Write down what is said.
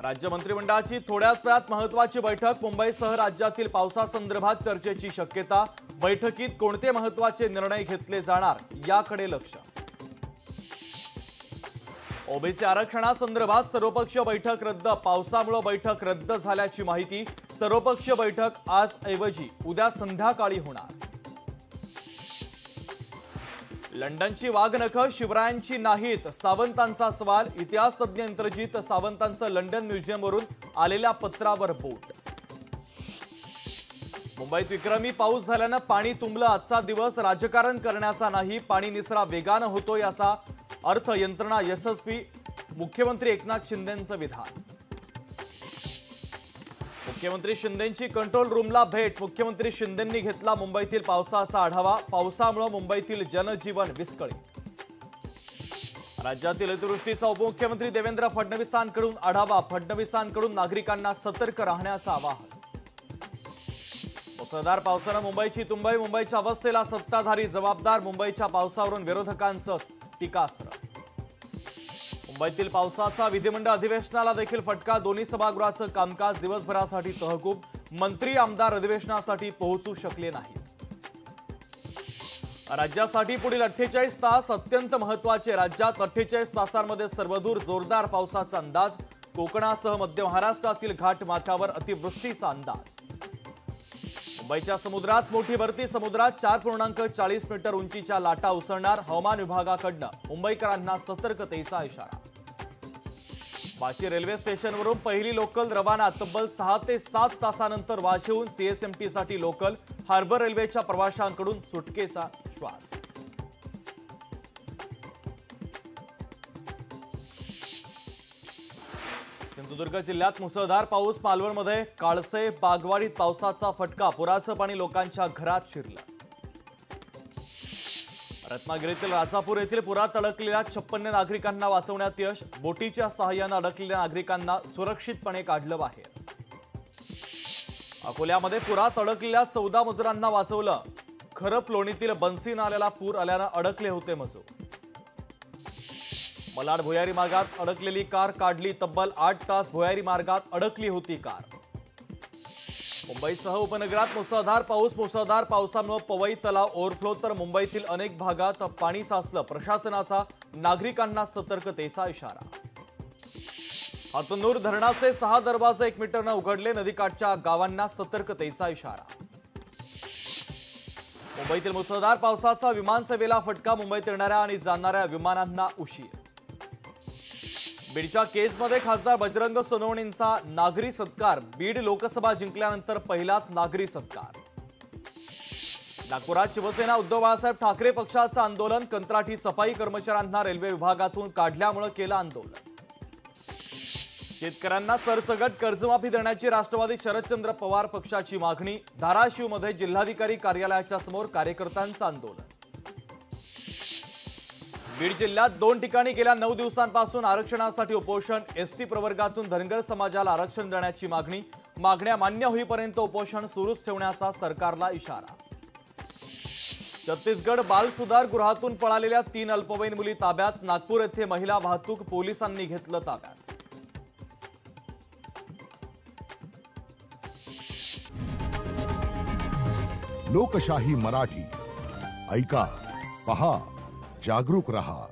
राज्य मंत्रिमंडळाची थोड्याच वेळात महत्त्वाची बैठक। मुंबईसह राज्यातील पावसासंदर्भात चर्चेची शक्यता। बैठकीत कोणते महत्त्वाचे निर्णय घेतले जाणार याकडे लक्ष। ओबीसी आरक्षणासंदर्भात सर्वपक्षीय बैठक रद्द। पावसामुळे बैठक रद्द झाल्याची माहिती। सर्वपक्षीय बैठक आज ऐवजी उद्या संध्याकाळी होणार। लंडनची वाघनखं शिवरायांची नाहीत, सावंतांचा सवाल। इतिहास तज्ञ इंद्रजीत सावंतांचं लंडन म्युझियमवरून आलेल्या पत्रावर बोट। मुंबईत विक्रमी पाऊस झाल्यानं पाणी तुंबलं। आजचा दिवस राजकारण करण्याचा नाही, पाणी निसरा वेगानं होतो याचा अर्थ यंत्रणा यशस्वी। मुख्यमंत्री एकनाथ शिंदेंचं विधान। मुख्यमंत्री शिंदेंची कंट्रोल रूमला भेट। मुख्यमंत्री शिंदेंनी घेतला मुंबईतील पावसाचा आढावा। पावसामुळे मुंबईतील जनजीवन विस्कळीत। राज्यातील अतिवृष्टीचा उपमुख्यमंत्री देवेंद्र फडणवीसांकडून आढावा। फडणवीसांकडून नागरिकांना सतर्क राहण्याचं आवाहन। मुसळधार पावसानं मुंबईची तुंबई। मुंबईच्या अवस्थेला सत्ताधारी जबाबदार। मुंबईच्या पावसावरून विरोधकांचं टीकास्त्र। मुंबईतील पावसाचा विधिमंडळ अधिवेशनाला देखील फटका। दोन्ही सभागृहाचं कामकाज दिवसभरासाठी तहकूब। मंत्री आमदार अधिवेशनासाठी पोहोचू शकले नाहीत। राज्यासाठी पुढील 48 तास अत्यंत महत्त्वाचे। राज्यात 48 तासांमध्ये सर्वदूर जोरदार पावसाचा अंदाज। कोकणासह मध्य महाराष्ट्रातील घाटमाथ्यावर अतिवृष्टीचा अंदाज। मुंबईच्या समुद्रात मोठी भरती। समुद्रात 4.40 मीटर उंचीच्या लाटा उसळणार। हवामान विभागाकडून मुंबईकरांना सतर्कतेचा इशारा। वाशी रेल्वे स्टेशनवरून पहिली लोकल रवाना। तब्बल 6 ते 7 तासांनंतर वाशीहून सीएसएमटीसाठी लोकल। हार्बर रेल्वेच्या प्रवाशांकडून सुटकेचा श्वास। सिंधुदुर्ग जिल्ह्यात मुसळधार पाऊस। मालवणमध्ये काळसे बागवाडीत पावसाचा फटका। पुराचं पाणी लोकांच्या घरात शिरलं। रत्नागिरीतील राजापूर येथील पुरात अडकलेल्या 56 नागरिकांना वाचवण्यात यश। बोटीच्या सहाय्याने अडकलेल्या नागरिकांना सुरक्षितपणे काढलं बाहेर। अकोल्यामध्ये पुरात अडकलेल्या 14 मजुरांना वाचवलं। खरप लोणीतील बन्सी नाल्याला पूर आल्यानं अडकले होते मजूर। मलाड भुयारी मार्गात अडकलेली कार काढली। तब्बल 8 तास भुयारी मार्गात अडकली होती कार। मुंबईसह उपनगरात मुसळधार पाऊस। मुसळधार पावसामुळे पवई तलाव ओव्हरफ्लो तर मुंबईतील अनेक भागात पाणी साचलं। प्रशासनाचा नागरिकांना सतर्कतेचा इशारा। हातनूर धरणाचे 6 दरवाजे 1 मीटरनं उघडले। नदीकाठच्या गावांना सतर्कतेचा इशारा। मुंबईतील मुसळधार पावसाचा विमानसेवेला फटका। मुंबईत येणाऱ्या आणि जाणाऱ्या विमानांना उशीर। बीडच्या केसमध्ये खासदार बजरंग सोनवणेंचा नागरी सत्कार। बीड लोकसभा जिंकल्यानंतर पहिलाच नागरी सत्कार। नागपुरात शिवसेना उद्धव बाळासाहेब ठाकरे पक्षाचं आंदोलन। कंत्राटी सफाई कर्मचाऱ्यांना रेल्वे विभागातून काढल्यामुळे केलं आंदोलन। शेतकऱ्यांना सरसकट कर्जमाफी देण्याची राष्ट्रवादी शरदचंद्र पवार पक्षाची मागणी। धाराशिवमध्ये जिल्हाधिकारी कार्यालयाच्या समोर कार्यकर्त्यांचं आंदोलन। बीड जिल्ह्यात 2 ठिकाणी गेल्या 9 दिवसांपासून आरक्षणासाठी उपोषण। एसटी प्रवर्गातून धनगर समाजाला आरक्षण देण्याची मागणी। मागण्या मान्य होईपर्यंत उपोषण सुरूच ठेवण्याचा सरकारला इशारा। छत्तीसगड बाल सुधार गृहातून पळालेल्या 3 अल्पवयीन मुली ताब्यात। नागपूर येथे महिला वाहतूक पोलिसांनी घेतलं ताब्यात। लोकशाही मराठी ऐका, पहा, जागरूक रहा।